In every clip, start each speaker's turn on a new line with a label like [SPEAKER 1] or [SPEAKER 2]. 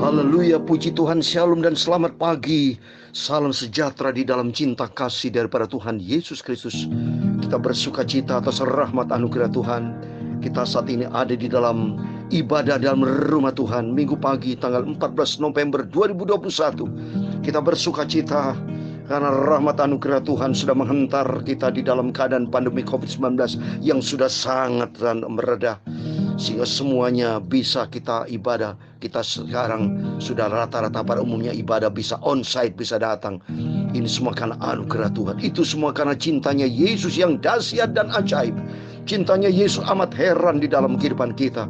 [SPEAKER 1] Haleluya, puji Tuhan, shalom dan selamat pagi. Salam sejahtera di dalam cinta kasih daripada Tuhan Yesus Kristus. Kita bersuka cita atas rahmat anugerah Tuhan. Kita saat ini ada di dalam ibadah dalam rumah Tuhan, Minggu pagi tanggal 14 November 2021. Kita bersuka cita karena rahmat anugerah Tuhan sudah menghentar kita di dalam keadaan pandemi COVID-19 yang sudah sangat mereda, sehingga semuanya bisa kita ibadah. Kita sekarang sudah rata-rata pada umumnya ibadah bisa onsite, bisa datang. Ini semua karena anugerah Tuhan. Itu semua karena cintanya Yesus yang dahsyat dan ajaib. Cintanya Yesus amat heran di dalam kehidupan kita,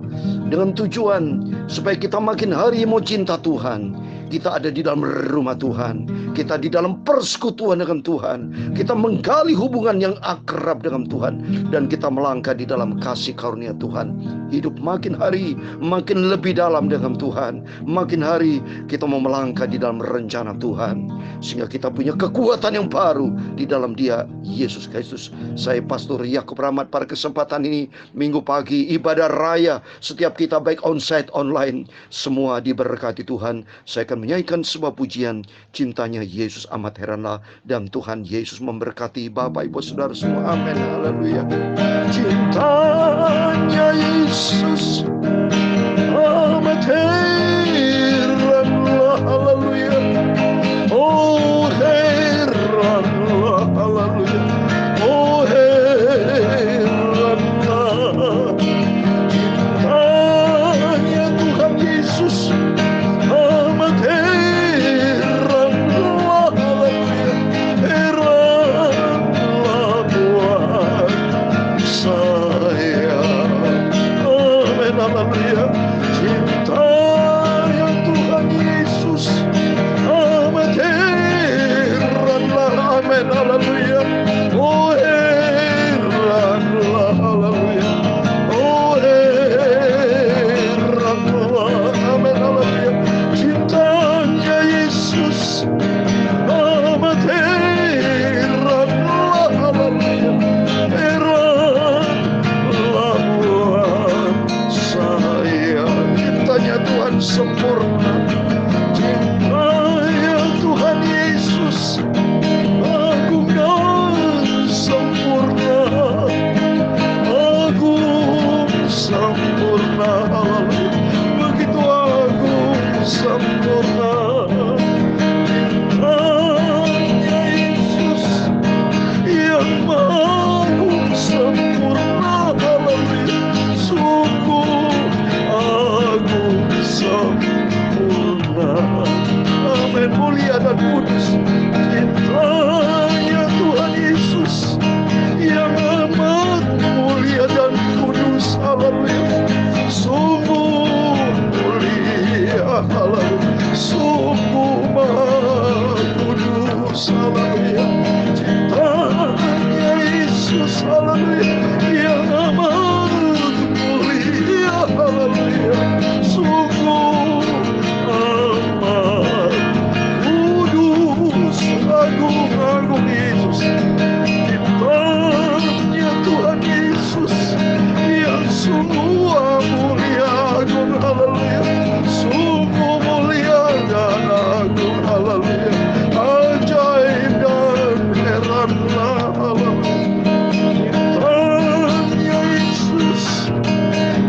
[SPEAKER 1] dengan tujuan supaya kita makin hari mau cinta Tuhan. Kita ada di dalam rumah Tuhan, kita di dalam persekutuan dengan Tuhan, kita menggali hubungan yang akrab dengan Tuhan, dan kita melangkah di dalam kasih karunia Tuhan. Hidup makin hari makin lebih dalam dengan Tuhan. Makin hari kita mau melangkah di dalam rencana Tuhan, sehingga kita punya kekuatan yang baru di dalam Dia, Yesus Kristus. Saya Pastor Yakub Rahmat, pada kesempatan ini Minggu pagi ibadah raya, setiap kita baik onsite online, semua diberkati Tuhan. Saya akan menyanyikan sebuah pujian, cintanya Yesus amat heranlah, dan Tuhan Yesus memberkati Bapak Ibu Saudara semua. Amin. Haleluya. Cintanya Yesus amat heranlah. Haleluya. Oh heranlah. Haleluya. Oh heranlah. Cintanya Tuhan Yesus amat heranlah. Haleluya. Heranlah buat saya. Amin. Haleluya. Cintanya Tuhan Yesus amat heranlah. Amin. Haleluya. Oh heranlah. Haleluya. Oh heranlah. Amin. Haleluya. Cintanya Yesus amat heranlah. Haleluya. Heranlah buat saya. Cintanya Tuhan sempurna. Cintanya Tuhan Yesus agung dan sempurna. Agung sempurna. Haleluya. Begitu agung sempurna. Cintanya Yesus yang agung sempurna. Haleluya. Sungguh agung sempurna. Amin. Mulia dan kudus cintanya Tuhan Yesus yang amat mulia dan kudus. Haleluya. Sungguh mulia. Haleluya. Sungguh maha kudus. Haleluya. Cintanya Yesus. Haleluya. Yang amat mulia. Haleluya. Sungguh amat kudus. Agung Yesus. Cintanya Tuhan Yesus yang sungguh mulia agung. Haleluya. Sungguh mulia dan agung. Haleluya. Ajaib dan heranlah. Haleluya. Cintanya Yesus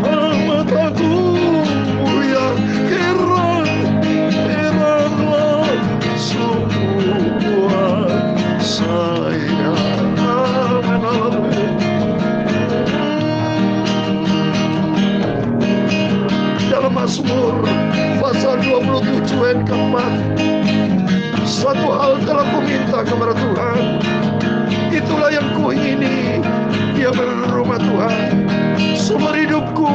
[SPEAKER 1] amat agung mulia. Heranlah sungguh buat saya. Amin. Haleluya. Dalam Mazmur pasal 27 ayat keempat, satu hal telah kuminta kepada Tuhan, itulah yang kuingini, dia berumah Tuhan. Seumur hidupku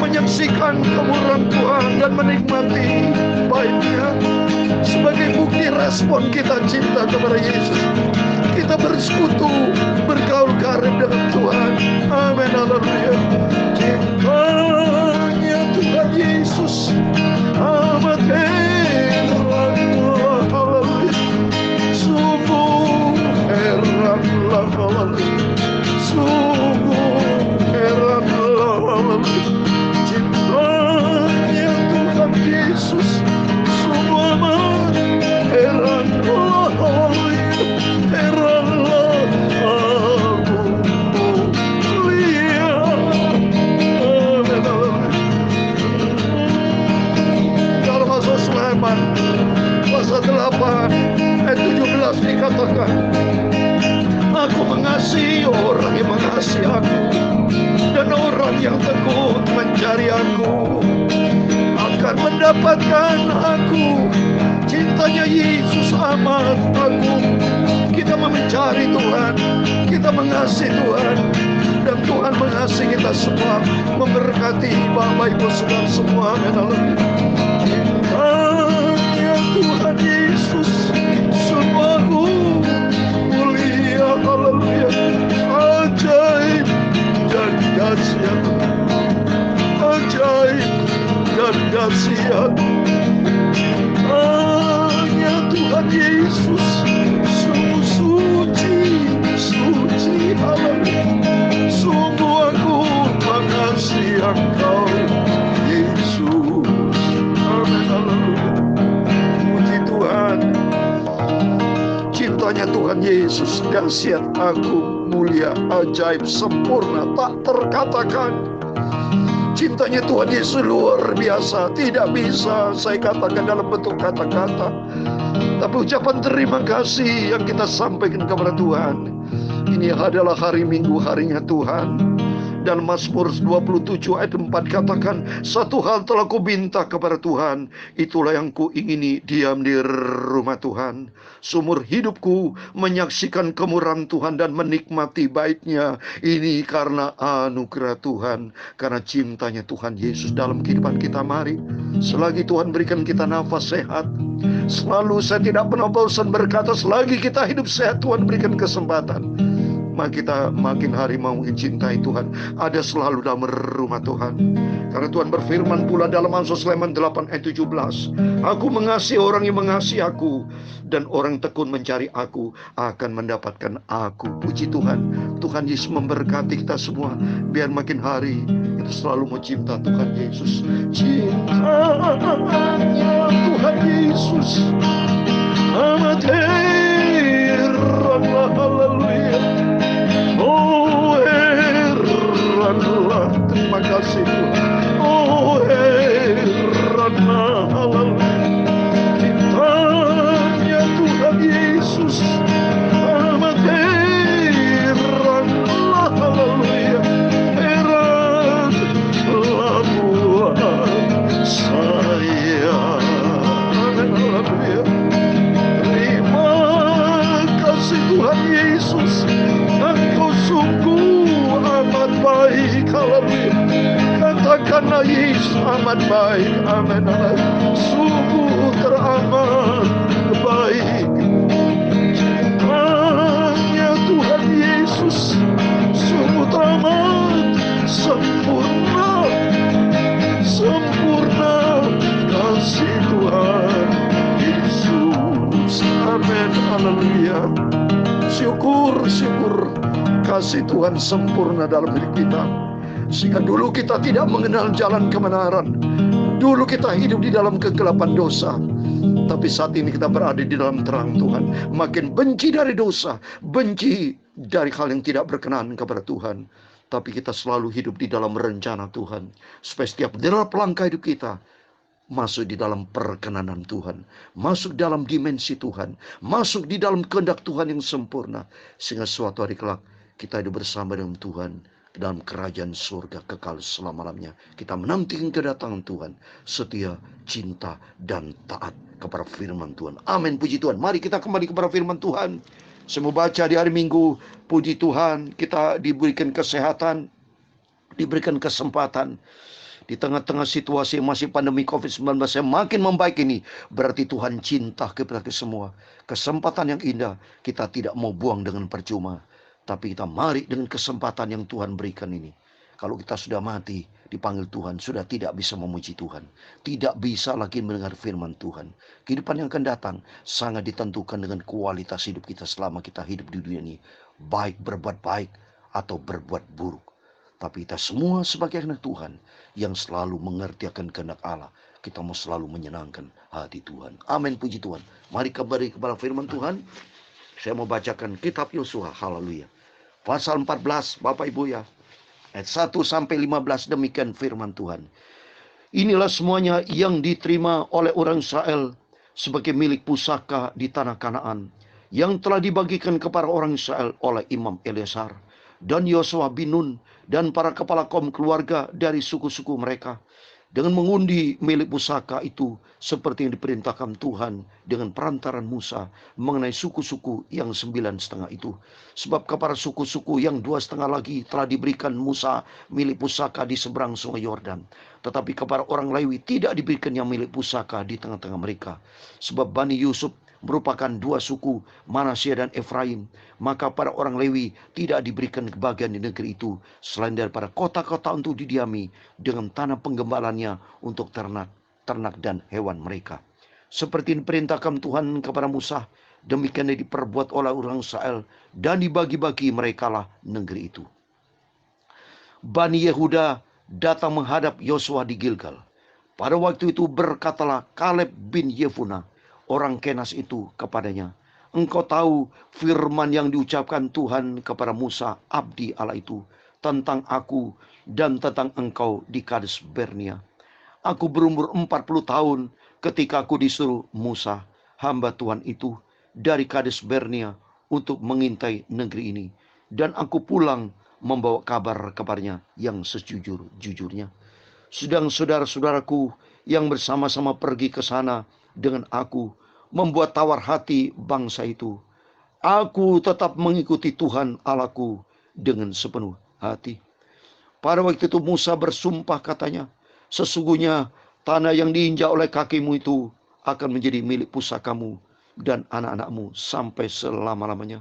[SPEAKER 1] menyaksikan kemurahan Tuhan dan menikmati baiknya. Sebagai bukti respon kita cinta kepada Yesus, kita bersekutu, bergaul karib dengan Tuhan. Amin. Haleluya. Cintanya Tuhan Yesus amat heranlah. Haleluya. Sungguh heranlah. Haleluya. Sungguh heranlah. Haleluya. Cintanya Tuhan Yesus katakan, aku mengasihi orang yang mengasihi aku, dan orang yang tekun mencari aku akan mendapatkan aku. Cintanya Yesus amat agung. Kita mencari Tuhan, kita mengasihi Tuhan, dan Tuhan mengasihi kita semua, memberkati Bapak Ibu Saudara semua. Cintanya Tuhan Yesus sungguh mulia, haleluya, ajaib dan dahsyat, ajaib dan dahsyat. Hanya Tuhan Yesus sungguh suci, suci, haleluya. Sungguh aku mengasihi Engkau Yesus. Amin, haleluya. Puji Tuhan. Cintanya Tuhan Yesus dahsyat, agung, mulia, ajaib, sempurna, tak terkatakan. Cintanya Tuhan Yesus luar biasa, tidak bisa saya katakan dalam bentuk kata-kata, tapi ucapan terima kasih yang kita sampaikan kepada Tuhan. Ini adalah hari Minggu, harinya Tuhan. Dan Mazmur 27 ayat 4 katakan, satu hal telah ku minta kepada Tuhan, itulah yang ku ingini, diam di rumah Tuhan seumur hidupku, menyaksikan kemurahan Tuhan dan menikmati baiknya. Ini karena anugerah Tuhan, karena cintanya Tuhan Yesus dalam kehidupan kita. Mari, selagi Tuhan berikan kita nafas sehat, selalu saya tidak pernah bosan berkata, selagi kita hidup sehat, Tuhan berikan kesempatan, maka kita makin hari mau mencintai Tuhan, ada selalu dalam rumah Tuhan. Karena Tuhan berfirman pula dalam Amsal Sulaiman 8 ayat 17, aku mengasihi orang yang mengasihi aku, dan orang tekun mencari aku akan mendapatkan aku. Puji Tuhan. Tuhan Yesus memberkati kita semua, biar makin hari kita selalu mau cinta Tuhan Yesus. Cintanya Tuhan Yesus amat heranlah, haleluya. Oh heranlah, terima kasih Tuhan. Oh heranlah, haleluya. Cintanya Tuhan Yesus amat heranlah, haleluya. Heranlah buat saya, haleluya. Terima kasih Tuhan Yesus, Engkau sungguh amat baik, haleluya. Katakanlah Yesus amat baik, amin, sungguh teramat baik. Cintanya Tuhan Yesus sungguh teramat sempurna, sempurna kasih Tuhan Yesus, amin, haleluya. Syukur, syukur kasih Tuhan sempurna dalam hidup kita. Sehingga dulu kita tidak mengenal jalan kebenaran, dulu kita hidup di dalam kegelapan dosa, tapi saat ini kita berada di dalam terang Tuhan. Makin benci dari dosa, benci dari hal yang tidak berkenan kepada Tuhan, tapi kita selalu hidup di dalam rencana Tuhan, supaya setiap derap langkah hidup kita masuk di dalam perkenanan Tuhan, masuk dalam dimensi Tuhan, masuk di dalam kehendak Tuhan yang sempurna, sehingga suatu hari kelak kita hidup bersama dengan Tuhan dalam kerajaan surga kekal selama-lamanya. Kita menantikan kedatangan Tuhan, setia, cinta, dan taat kepada firman Tuhan. Amin, puji Tuhan. Mari kita kembali kepada firman Tuhan. Saya mau baca di hari Minggu, puji Tuhan, kita diberikan kesehatan, diberikan kesempatan. Di tengah-tengah situasi yang masih pandemi COVID-19 yang makin membaik ini, berarti Tuhan cinta kepada kita semua. Kesempatan yang indah, kita tidak mau buang dengan percuma. Tapi kita mari dengan kesempatan yang Tuhan berikan ini. Kalau kita sudah mati, dipanggil Tuhan, sudah tidak bisa memuji Tuhan. Tidak bisa lagi mendengar firman Tuhan. Kehidupan yang akan datang sangat ditentukan dengan kualitas hidup kita selama kita hidup di dunia ini. Baik berbuat baik atau berbuat buruk. Tapi kita semua sebagai anak Tuhan yang selalu mengerti akan kehendak Allah. Kita mau selalu menyenangkan hati Tuhan. Amin, puji Tuhan. Mari kembali kepada firman Tuhan. Saya mau bacakan kitab Yosua, haleluya. Pasal 14, Bapak Ibu ya. Ayat 1 sampai 15, demikian firman Tuhan. Inilah semuanya yang diterima oleh orang Israel sebagai milik pusaka di tanah Kanaan, yang telah dibagikan kepada orang Israel oleh Imam Eleazar dan Yosua bin Nun dan para kepala kaum keluarga dari suku-suku mereka, dengan mengundi milik pusaka itu seperti yang diperintahkan Tuhan dengan perantaran Musa mengenai suku-suku yang 9,5 itu. Sebab kepada suku-suku yang 2,5 lagi telah diberikan Musa milik pusaka di seberang sungai Yordan. Tetapi kepada orang Lewi tidak diberikan yang milik pusaka di tengah-tengah mereka. Sebab Bani Yusuf merupakan 2 suku, Manasya dan Efraim. Maka para orang Lewi tidak diberikan kebahagiaan di negeri itu, selain daripada kota-kota untuk didiami dengan tanah penggembalannya untuk ternak dan hewan mereka. Seperti diperintahkan Tuhan kepada Musa, demikian diperbuat oleh orang Israel, dan dibagi-bagi merekalah negeri itu. Bani Yehuda datang menghadap Yosua di Gilgal. Pada waktu itu berkatalah Kaleb bin Yefunah, orang Kenas itu, kepadanya, engkau tahu firman yang diucapkan Tuhan kepada Musa, abdi Allah itu, tentang aku dan tentang engkau di Kades Barnea. Aku berumur 40 tahun ketika aku disuruh Musa, hamba Tuhan itu, dari Kades Barnea untuk mengintai negeri ini. Dan aku pulang membawa kabar kepadanya yang sejujur-jujurnya. Sedang saudara-saudaraku yang bersama-sama pergi ke sana dengan aku membuat tawar hati bangsa itu. Aku tetap mengikuti Tuhan Allahku dengan sepenuh hati. Pada waktu itu Musa bersumpah, katanya, sesungguhnya tanah yang diinjak oleh kakimu itu akan menjadi milik pusakamu dan anak-anakmu sampai selama-lamanya.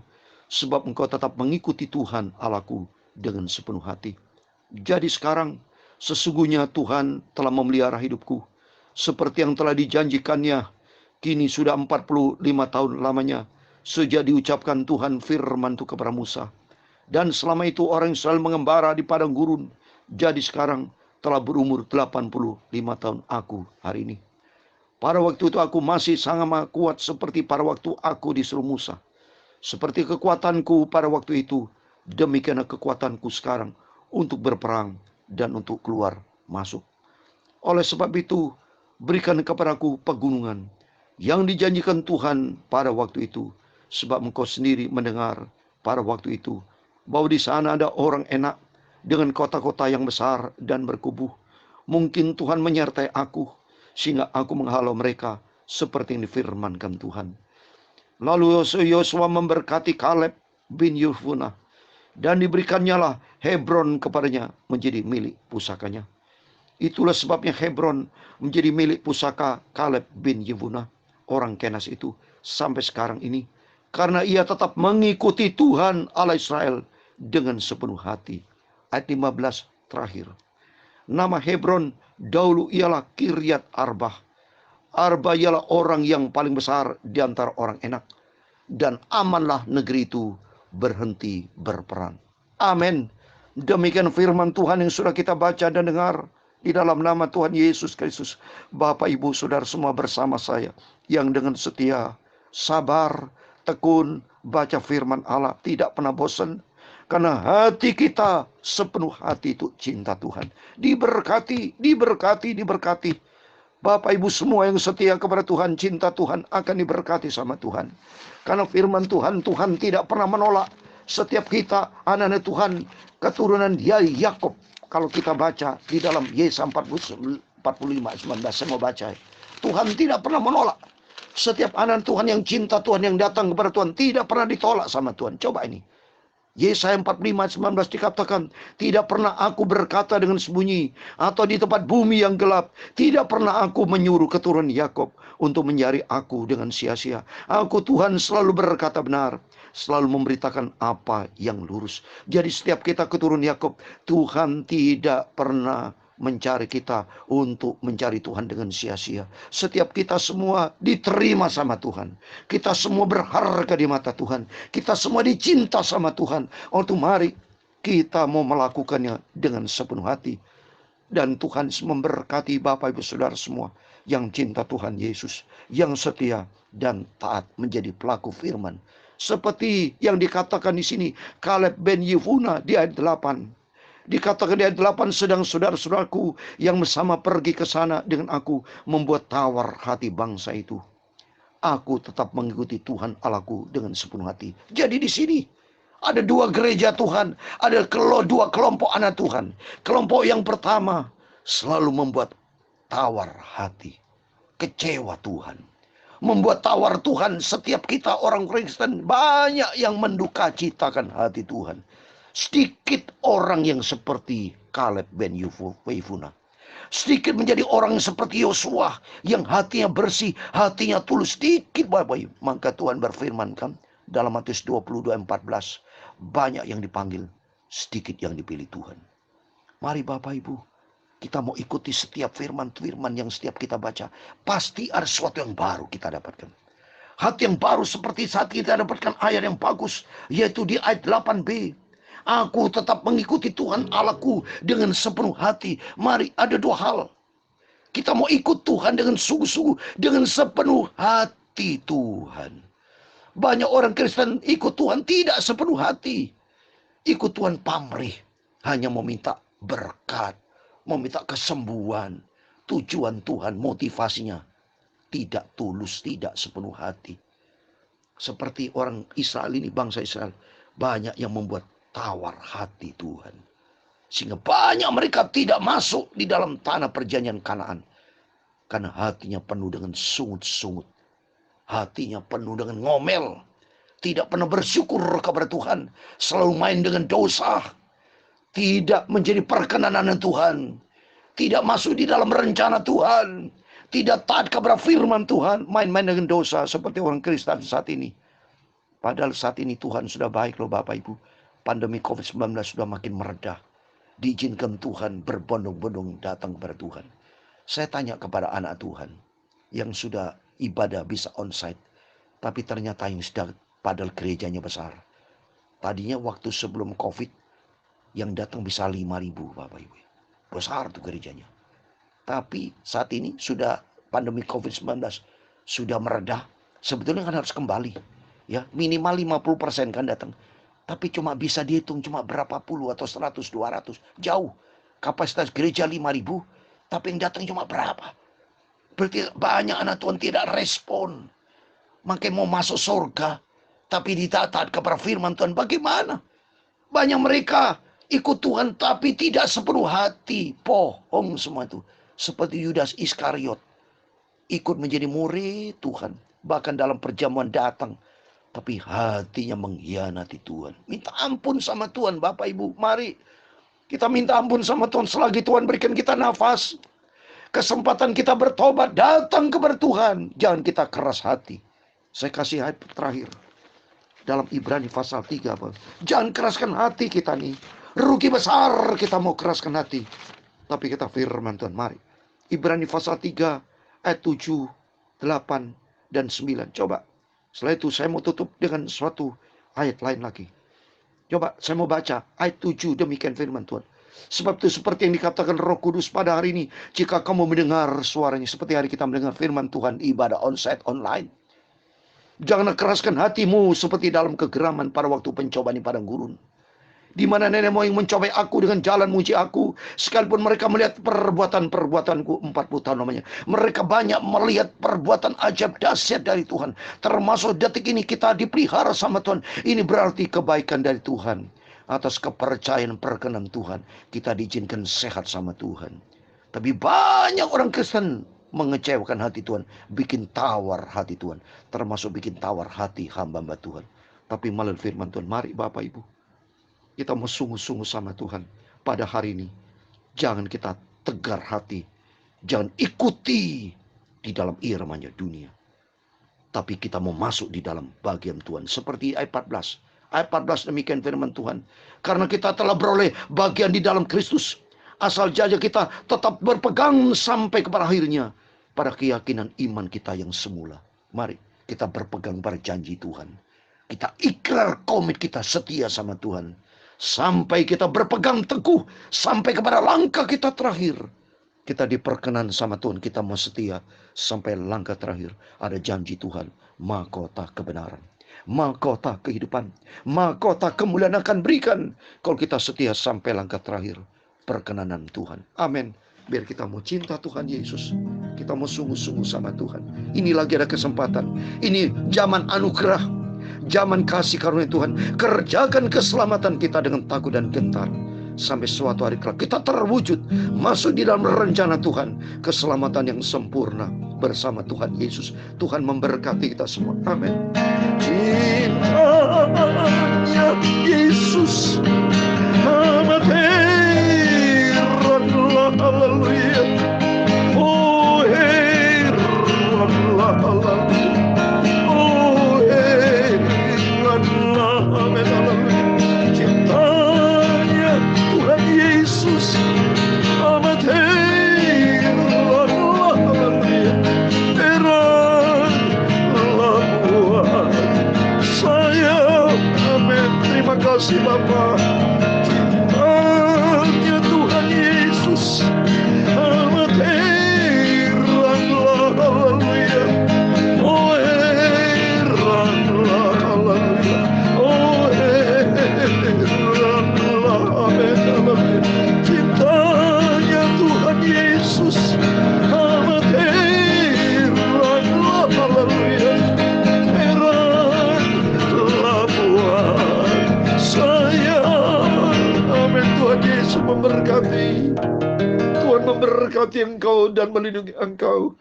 [SPEAKER 1] Sebab engkau tetap mengikuti Tuhan Allahku dengan sepenuh hati. Jadi sekarang sesungguhnya Tuhan telah memelihara hidupku seperti yang telah dijanjikannya. Kini sudah 45 tahun lamanya sejak diucapkan Tuhan firman itu kepada Musa. Dan selama itu orang Israel mengembara di padang gurun. Jadi sekarang telah berumur 85 tahun aku hari ini. Pada waktu itu aku masih sangat kuat seperti pada waktu aku disuruh Musa. Seperti kekuatanku pada waktu itu, demikianlah kekuatanku sekarang untuk berperang dan untuk keluar masuk. Oleh sebab itu, berikan kepadaku pegunungan yang dijanjikan Tuhan pada waktu itu, sebab engkau sendiri mendengar pada waktu itu bahwa di sana ada orang enak dengan kota-kota yang besar dan berkubuh. Mungkin Tuhan menyertai aku sehingga aku menghalau mereka seperti yang difirmankan Tuhan. Lalu Yosua memberkati Kaleb bin Yefunah, dan diberikannya lah Hebron kepadanya menjadi milik pusakanya. Itulah sebabnya Hebron menjadi milik pusaka Kaleb bin Yefunah, orang Kenas itu, sampai sekarang ini. Karena ia tetap mengikuti Tuhan Allah Israel dengan sepenuh hati. Ayat 15 terakhir. Nama Hebron dahulu ialah Kiryat Arbah. Arba ialah orang yang paling besar di antara orang enak. Dan amanlah negeri itu berhenti berperang. Amin. Demikian firman Tuhan yang sudah kita baca dan dengar. Di dalam nama Tuhan Yesus Kristus, Bapak Ibu Saudara semua bersama saya yang dengan setia, sabar, tekun, baca firman Allah, tidak pernah bosan. Karena hati kita sepenuh hati itu cinta Tuhan. Diberkati, diberkati, diberkati. Bapak Ibu semua yang setia kepada Tuhan, cinta Tuhan akan diberkati sama Tuhan. Karena firman Tuhan, Tuhan tidak pernah menolak. Setiap kita anak-anak Tuhan, keturunan Yakob. Kalau kita baca di dalam Yesaya 45, 19, saya mau baca. Tuhan tidak pernah menolak. Setiap anak Tuhan yang cinta Tuhan, yang datang kepada Tuhan, tidak pernah ditolak sama Tuhan. Coba ini. Yesaya 45, 19 dikatakan, tidak pernah aku berkata dengan sembunyi, atau di tempat bumi yang gelap. Tidak pernah aku menyuruh keturunan Yakob untuk mencari aku dengan sia-sia. Aku Tuhan selalu berkata benar, selalu memberitakan apa yang lurus. Jadi setiap kita keturunan Yakob, Tuhan tidak pernah mencari kita untuk mencari Tuhan dengan sia-sia. Setiap kita semua diterima sama Tuhan. Kita semua berharga di mata Tuhan. Kita semua dicinta sama Tuhan. Untuk mari kita mau melakukannya dengan sepenuh hati. Dan Tuhan memberkati Bapak Ibu Saudara semua yang cinta Tuhan Yesus, yang setia dan taat menjadi pelaku firman. Seperti yang dikatakan di sini, Kaleb bin Yefunah di ayat 8. Dikatakan di ayat 8, sedang saudara-saudaraku yang bersama pergi ke sana dengan aku membuat tawar hati bangsa itu. Aku tetap mengikuti Tuhan Allahku dengan sepenuh hati. Jadi di sini ada dua gereja Tuhan. Ada dua kelompok anak Tuhan. Kelompok yang pertama selalu membuat tawar hati. Kecewa Tuhan. Membuat tawar Tuhan. Setiap kita orang Kristen banyak yang mendukacitakan hati Tuhan. Sedikit orang yang seperti Kaleb ben Yefune. Sedikit menjadi orang seperti Yosua yang hatinya bersih, hatinya tulus. Sedikit Bapak Ibu. Maka Tuhan berfirman kan dalam Matius 22:14, banyak yang dipanggil, sedikit yang dipilih Tuhan. Mari Bapak Ibu, kita mau ikuti setiap firman-firman yang setiap kita baca. Pasti ada sesuatu yang baru kita dapatkan. Hati yang baru seperti saat kita dapatkan ayat yang bagus, yaitu di ayat 8b. Aku tetap mengikuti Tuhan Allahku dengan sepenuh hati. Mari, ada dua hal. Kita mau ikut Tuhan dengan sungguh-sungguh, dengan sepenuh hati Tuhan. Banyak orang Kristen ikut Tuhan tidak sepenuh hati. Ikut Tuhan pamrih. Hanya meminta berkat, meminta kesembuhan. Tujuan Tuhan, motivasinya tidak tulus, tidak sepenuh hati. Seperti orang Israel ini, bangsa Israel. Banyak yang membuat tawar hati Tuhan. Sehingga banyak mereka tidak masuk di dalam tanah perjanjian Kanaan. Karena hatinya penuh dengan sungut-sungut. Hatinya penuh dengan ngomel. Tidak pernah bersyukur kepada Tuhan. Selalu main dengan dosa. Tidak menjadi perkenanan Tuhan. Tidak masuk di dalam rencana Tuhan. Tidak taat kepada firman Tuhan. Main-main dengan dosa seperti orang Kristen saat ini. Padahal saat ini Tuhan sudah baik loh Bapak Ibu. Pandemi COVID-19 sudah makin meredah. Diizinkan Tuhan berbondong-bondong datang kepada Tuhan. Saya tanya kepada anak Tuhan yang sudah ibadah bisa onsite. Tapi ternyata yang sudah padahal gerejanya besar. Tadinya waktu sebelum COVID yang datang bisa 5.000 Bapak Ibu. Besar tuh gerejanya. Tapi saat ini sudah pandemi COVID-19 sudah meredah. Sebetulnya kan harus kembali. Ya, minimal 50% kan datang. Tapi cuma bisa dihitung cuma berapa puluh atau 100, 200. Jauh. Kapasitas gereja 5.000. Tapi yang datang cuma berapa. Berarti banyak anak Tuhan tidak respon. Makanya mau masuk surga. Tapi tidak taat kepada firman Tuhan. Bagaimana? Banyak mereka ikut Tuhan tapi tidak sepenuh hati. Bohong semua itu. Seperti Yudas Iskariot. Ikut menjadi murid Tuhan. Bahkan dalam perjamuan datang. Tapi hatinya mengkhianati Tuhan. Minta ampun sama Tuhan Bapak Ibu. Mari kita minta ampun sama Tuhan. Selagi Tuhan berikan kita nafas. Kesempatan kita bertobat. Datang kepada Tuhan. Jangan kita keras hati. Saya kasih ayat terakhir. Dalam Ibrani pasal 3. Jangan keraskan hati kita nih. Rugi besar kita mau keraskan hati. Tapi kita firman Tuhan. Mari. Ibrani pasal 3. Ayat 7, 8, dan 9. Coba. Setelah itu saya mau tutup dengan suatu ayat lain lagi. Coba saya mau baca ayat 7 demikian firman Tuhan. Sebab itu seperti yang dikatakan Roh Kudus pada hari ini. Jika kamu mendengar suaranya seperti hari kita mendengar firman Tuhan ibadah onsite online. Janganlah keraskan hatimu seperti dalam kegeraman pada waktu pencobaan di padang gurun. Di mana nenek moyang mencobai aku dengan jalan muji aku. Sekalipun mereka melihat perbuatan-perbuatanku 40 tahun namanya. Mereka banyak melihat perbuatan ajaib dahsyat dari Tuhan. Termasuk detik ini kita dipelihara sama Tuhan. Ini berarti kebaikan dari Tuhan. Atas kepercayaan perkenan Tuhan. Kita diizinkan sehat sama Tuhan. Tapi banyak orang Kristen mengecewakan hati Tuhan. Bikin tawar hati Tuhan. Termasuk bikin tawar hati hamba-hamba Tuhan. Tapi melalui firman Tuhan. Mari Bapak Ibu. Kita mau sungguh-sungguh sama Tuhan pada hari ini. Jangan kita tegar hati. Jangan ikuti di dalam iramanya dunia. Tapi kita mau masuk di dalam bagian Tuhan. Seperti ayat 14. Ayat 14 demikian firman Tuhan. Karena kita telah beroleh bagian di dalam Kristus. Asal saja kita tetap berpegang sampai kepada akhirnya. Pada keyakinan iman kita yang semula. Mari kita berpegang pada janji Tuhan. Kita ikrar komit kita setia sama Tuhan. Sampai kita berpegang teguh. Sampai kepada langkah kita terakhir. Kita diperkenan sama Tuhan. Kita mau setia. Sampai langkah terakhir. Ada janji Tuhan. Mahkota kebenaran. Mahkota kehidupan. Mahkota kemuliaan akan berikan. Kalau kita setia sampai langkah terakhir. Perkenanan Tuhan. Amin. Biar kita mau cinta Tuhan Yesus. Kita kita mau sungguh-sungguh sama Tuhan. Ini lagi ada kesempatan. Ini zaman anugerah, zaman kasih karunia Tuhan. Kerjakan keselamatan kita dengan takut dan gentar, sampai suatu hari kelak kita terwujud masuk di dalam rencana Tuhan, keselamatan yang sempurna bersama Tuhan Yesus. Tuhan memberkati kita semua. Amin. Cintanya Yesus amat heranlah, haleluya. Oh heranlah, haleluya. Oh heranlah, amin, haleluya. Cintanya Tuhan Yesus amat heranlah, haleluya. Heranlah buat saya, amin. Terima kasih Bapa. Cintanya Tuhan Yesus amat heranlah, haleluya. Oh heranlah, haleluya. Oh heranlah, amin, haleluya. Cintanya Tuhan Yesus amat heranlah, haleluya. Heranlah buat saya, amin. Tuhan Yesus memberkati. Tuhan memberkati engkau dan melindungi engkau.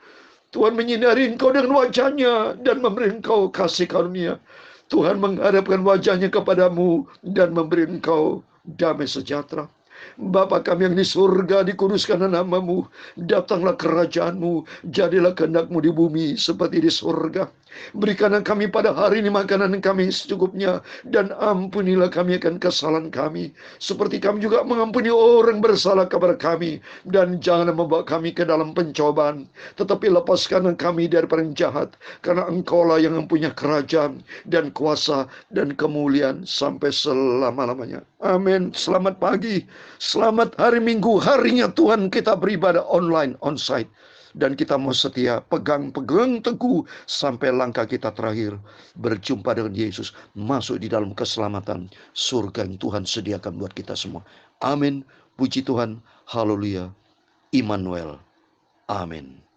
[SPEAKER 1] Tuhan menyinari engkau dengan wajahnya dan memberi engkau kasih karunia. Tuhan menghadapkan wajahnya kepadamu dan memberi engkau damai sejahtera. Bapa kami yang di surga, dikuduskanlah namamu. Datanglah kerajaanmu, jadilah kehendakmu di bumi seperti di surga. Berikanlah kami pada hari ini makanan kami secukupnya, dan ampunilah kami akan kesalahan kami, seperti kami juga mengampuni orang bersalah kepada kami. Dan jangan membawa kami ke dalam pencobaan, tetapi lepaskan kami daripada yang jahat, karena engkaulah yang mempunyai kerajaan dan kuasa dan kemuliaan sampai selama-lamanya. Amin. Selamat pagi, selamat hari Minggu, harinya Tuhan kita beribadah online, onsite. Dan kita mau setia, pegang teguh sampai langkah kita terakhir, berjumpa dengan Yesus, masuk di dalam keselamatan surga yang Tuhan sediakan buat kita semua. Amin. Puji Tuhan. Haleluya. Immanuel. Amin.